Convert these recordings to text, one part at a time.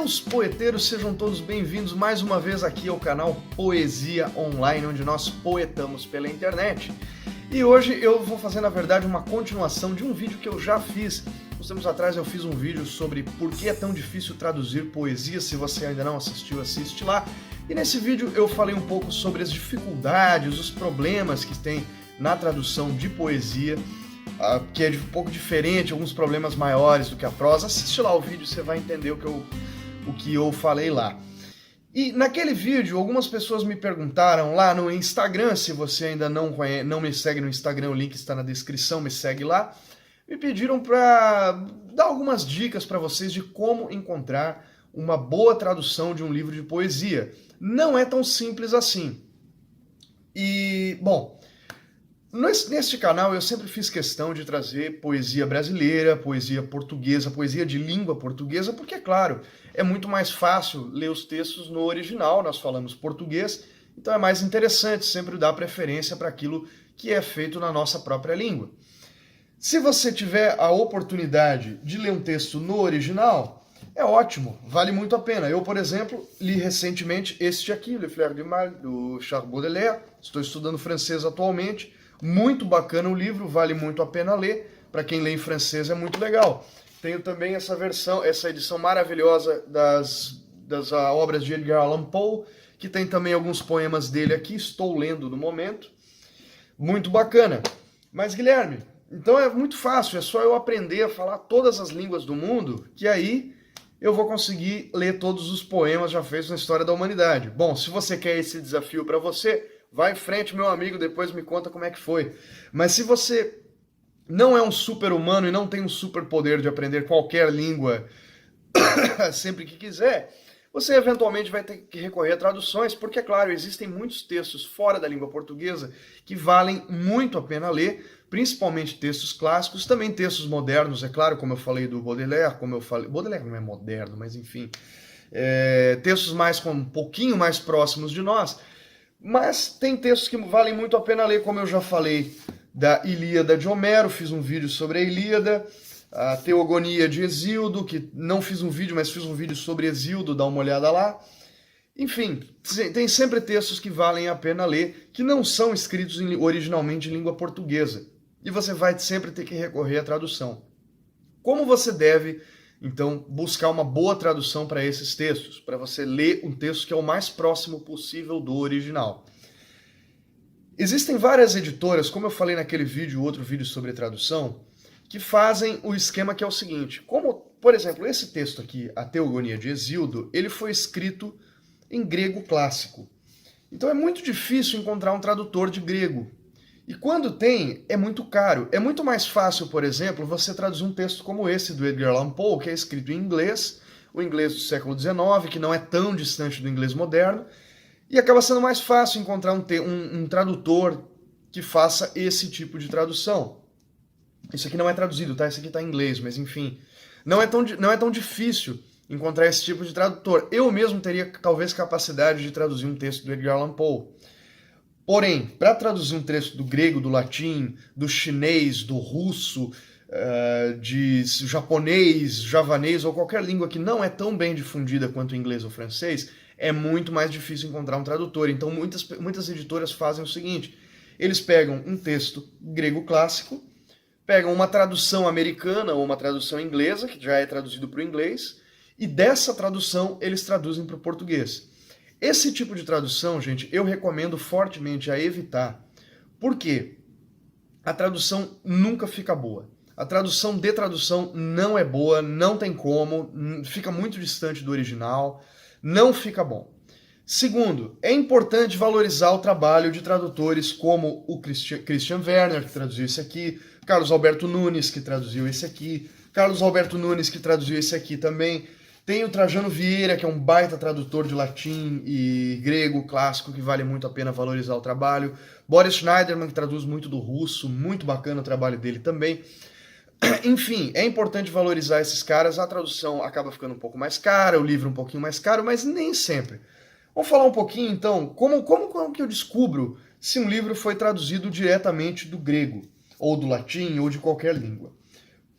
Meus poeteiros, sejam todos bem-vindos mais uma vez aqui ao canal Poesia Online, onde nós poetamos pela internet. E hoje eu vou fazer, na verdade, uma continuação de um vídeo que eu já fiz. Uns tempos atrás eu fiz um vídeo sobre por que é tão difícil traduzir poesia. Se você ainda não assistiu, assiste lá. E nesse vídeo eu falei um pouco sobre as dificuldades, os problemas que tem na tradução de poesia, que é um pouco diferente, alguns problemas maiores do que a prosa. Assiste lá o vídeo, você vai entender o que eu falei lá. E naquele vídeo, algumas pessoas me perguntaram lá no Instagram, se você ainda não me segue no Instagram, o link está na descrição, me segue lá, me pediram para dar algumas dicas para vocês de como encontrar uma boa tradução de um livro de poesia. Não é tão simples assim. E, bom, neste canal eu sempre fiz questão de trazer poesia brasileira, poesia portuguesa, poesia de língua portuguesa, porque, é claro, é muito mais fácil ler os textos no original, nós falamos português, então é mais interessante sempre dar preferência para aquilo que é feito na nossa própria língua. Se você tiver a oportunidade de ler um texto no original, é ótimo, vale muito a pena. Eu, por exemplo, li recentemente este aqui, Le Fleur du Mal, do Charles Baudelaire, estou estudando francês atualmente. Muito bacana o livro, vale muito a pena ler. Para quem lê em francês é muito legal. Tenho também essa edição maravilhosa das obras de Edgar Allan Poe, que tem também alguns poemas dele aqui, estou lendo no momento. Muito bacana. Mas, Guilherme, então é muito fácil, é só eu aprender a falar todas as línguas do mundo, que aí eu vou conseguir ler todos os poemas já feitos na história da humanidade. Bom, se você quer esse desafio para você, vai em frente, meu amigo, depois me conta como é que foi. Mas se você não é um super-humano e não tem um super-poder de aprender qualquer língua sempre que quiser, você eventualmente vai ter que recorrer a traduções, porque, é claro, existem muitos textos fora da língua portuguesa que valem muito a pena ler, principalmente textos clássicos, também textos modernos, é claro, como eu falei do Baudelaire, Baudelaire não é moderno, mas enfim, textos um pouquinho mais próximos de nós. Mas tem textos que valem muito a pena ler, como eu já falei da Ilíada de Homero, fiz um vídeo sobre a Ilíada, a Teogonia de Hesíodo, que não fiz um vídeo, mas fiz um vídeo sobre Hesíodo, dá uma olhada lá. Enfim, tem sempre textos que valem a pena ler, que não são escritos originalmente em língua portuguesa. E você vai sempre ter que recorrer à tradução. Como você deve, então, buscar uma boa tradução para esses textos, para você ler um texto que é o mais próximo possível do original. Existem várias editoras, como eu falei naquele vídeo, outro vídeo sobre tradução, que fazem o esquema que é o seguinte, como, por exemplo, esse texto aqui, a Teogonia de Hesíodo, ele foi escrito em grego clássico. Então é muito difícil encontrar um tradutor de grego. E quando tem, é muito caro. É muito mais fácil, por exemplo, você traduzir um texto como esse do Edgar Allan Poe, que é escrito em inglês, o inglês do século XIX, que não é tão distante do inglês moderno, e acaba sendo mais fácil encontrar um tradutor que faça esse tipo de tradução. Isso aqui não é traduzido, tá? Isso aqui está em inglês, mas enfim. Não é tão difícil encontrar esse tipo de tradutor. Eu mesmo teria, talvez, capacidade de traduzir um texto do Edgar Allan Poe. Porém, para traduzir um texto do grego, do latim, do chinês, do russo, de japonês, javanês ou qualquer língua que não é tão bem difundida quanto o inglês ou o francês, é muito mais difícil encontrar um tradutor. Então muitas editoras fazem o seguinte, eles pegam um texto grego clássico, pegam uma tradução americana ou uma tradução inglesa, que já é traduzido para o inglês, e dessa tradução eles traduzem para o português. Esse tipo de tradução, gente, eu recomendo fortemente a evitar. Por quê? A tradução nunca fica boa. A tradução de tradução não é boa, não tem como, fica muito distante do original, não fica bom. Segundo, é importante valorizar o trabalho de tradutores como o Christian Werner, que traduziu esse aqui, Carlos Alberto Nunes, que traduziu esse aqui, Carlos Alberto Nunes, que traduziu esse aqui também. Tem o Trajano Vieira, que é um baita tradutor de latim e grego clássico, que vale muito a pena valorizar o trabalho. Boris Schneiderman, que traduz muito do russo, muito bacana o trabalho dele também. Enfim, é importante valorizar esses caras, a tradução acaba ficando um pouco mais cara, o livro um pouquinho mais caro, mas nem sempre. Vamos falar um pouquinho, então, como que eu descubro se um livro foi traduzido diretamente do grego, ou do latim, ou de qualquer língua.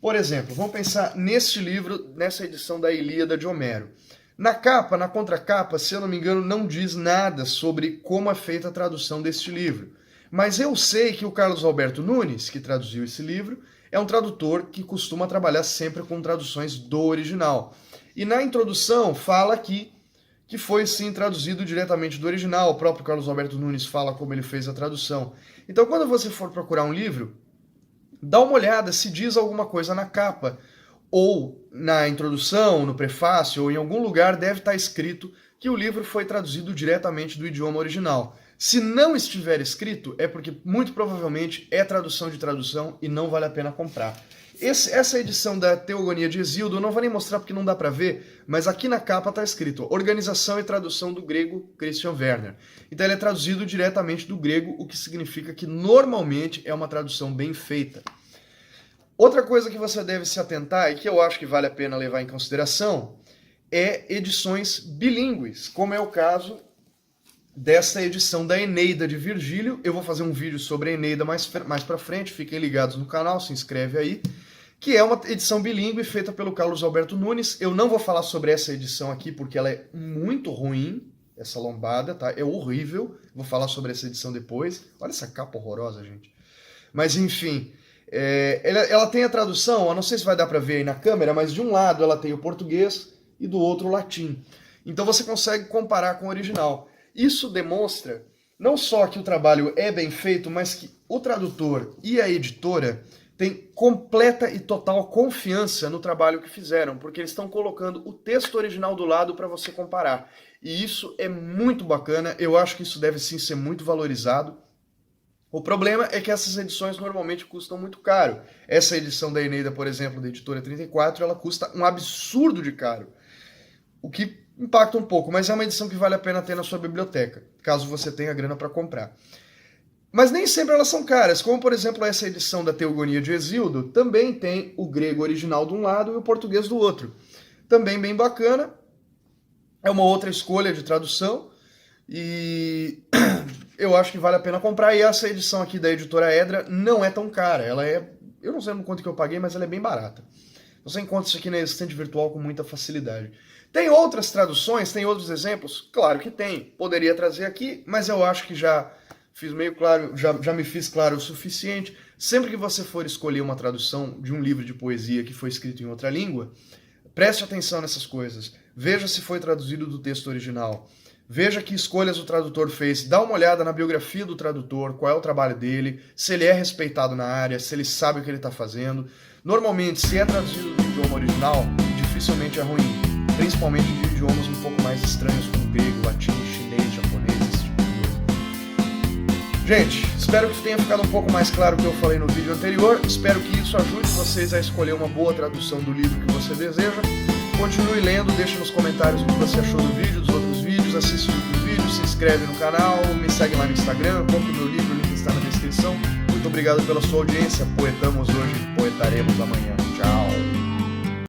Por exemplo, vamos pensar neste livro, nessa edição da Ilíada de Homero. Na capa, na contracapa, se eu não me engano, não diz nada sobre como é feita a tradução deste livro. Mas eu sei que o Carlos Alberto Nunes, que traduziu esse livro, é um tradutor que costuma trabalhar sempre com traduções do original. E na introdução fala aqui que foi sim traduzido diretamente do original. O próprio Carlos Alberto Nunes fala como ele fez a tradução. Então quando você for procurar um livro, dá uma olhada se diz alguma coisa na capa, ou na introdução, no prefácio, ou em algum lugar deve estar escrito que o livro foi traduzido diretamente do idioma original. Se não estiver escrito, é porque muito provavelmente é tradução de tradução e não vale a pena comprar. Essa edição da Teogonia de Hesíodo eu não vou nem mostrar porque não dá para ver, mas aqui na capa está escrito Organização e Tradução do Grego Christian Werner. Então ele é traduzido diretamente do grego, o que significa que normalmente é uma tradução bem feita. Outra coisa que você deve se atentar e que eu acho que vale a pena levar em consideração é edições bilíngues, como é o caso dessa edição da Eneida de Virgílio. Eu vou fazer um vídeo sobre a Eneida mais pra frente, fiquem ligados no canal, se inscreve aí, que é uma edição bilíngue feita pelo Carlos Alberto Nunes. Eu não vou falar sobre essa edição aqui porque ela é muito ruim, essa lombada, tá? É horrível, vou falar sobre essa edição depois. Olha essa capa horrorosa, gente. Mas enfim, ela tem a tradução, eu não sei se vai dar para ver aí na câmera, mas de um lado ela tem o português e do outro o latim. Então você consegue comparar com o original. Isso demonstra não só que o trabalho é bem feito, mas que o tradutor e a editora têm completa e total confiança no trabalho que fizeram, porque eles estão colocando o texto original do lado para você comparar. E isso é muito bacana, eu acho que isso deve sim ser muito valorizado. O problema é que essas edições normalmente custam muito caro. Essa edição da Eneida, por exemplo, da editora 34, ela custa um absurdo de caro. O que impacta um pouco, mas é uma edição que vale a pena ter na sua biblioteca, caso você tenha grana para comprar. Mas nem sempre elas são caras, como por exemplo essa edição da Teogonia de Hesíodo, também tem o grego original de um lado e o português do outro. Também bem bacana, é uma outra escolha de tradução, e eu acho que vale a pena comprar. E essa edição aqui da editora Edra não é tão cara, ela é, eu não sei quanto que eu paguei, mas ela é bem barata. Você encontra isso aqui na estante virtual com muita facilidade. Tem outras traduções, tem outros exemplos? Claro que tem, poderia trazer aqui, mas eu acho que já fiz meio claro, já me fiz claro o suficiente. Sempre que você for escolher uma tradução de um livro de poesia que foi escrito em outra língua, preste atenção nessas coisas. Veja se foi traduzido do texto original. Veja que escolhas o tradutor fez, dá uma olhada na biografia do tradutor, qual é o trabalho dele, se ele é respeitado na área, se ele sabe o que ele está fazendo. Normalmente, se é traduzido do idioma original, dificilmente é ruim, principalmente de idiomas um pouco mais estranhos, como grego, latim, chinês, japonês, esse tipo de coisa. Gente, espero que tenha ficado um pouco mais claro o que eu falei no vídeo anterior, espero que isso ajude vocês a escolher uma boa tradução do livro que você deseja. Continue lendo, deixe nos comentários o que você achou do vídeo, dos outros vídeos, assiste os vídeos, se inscreve no canal, me segue lá no Instagram, compre meu livro, o link está na descrição. Muito obrigado pela sua audiência, poetamos hoje, poetaremos amanhã. Tchau!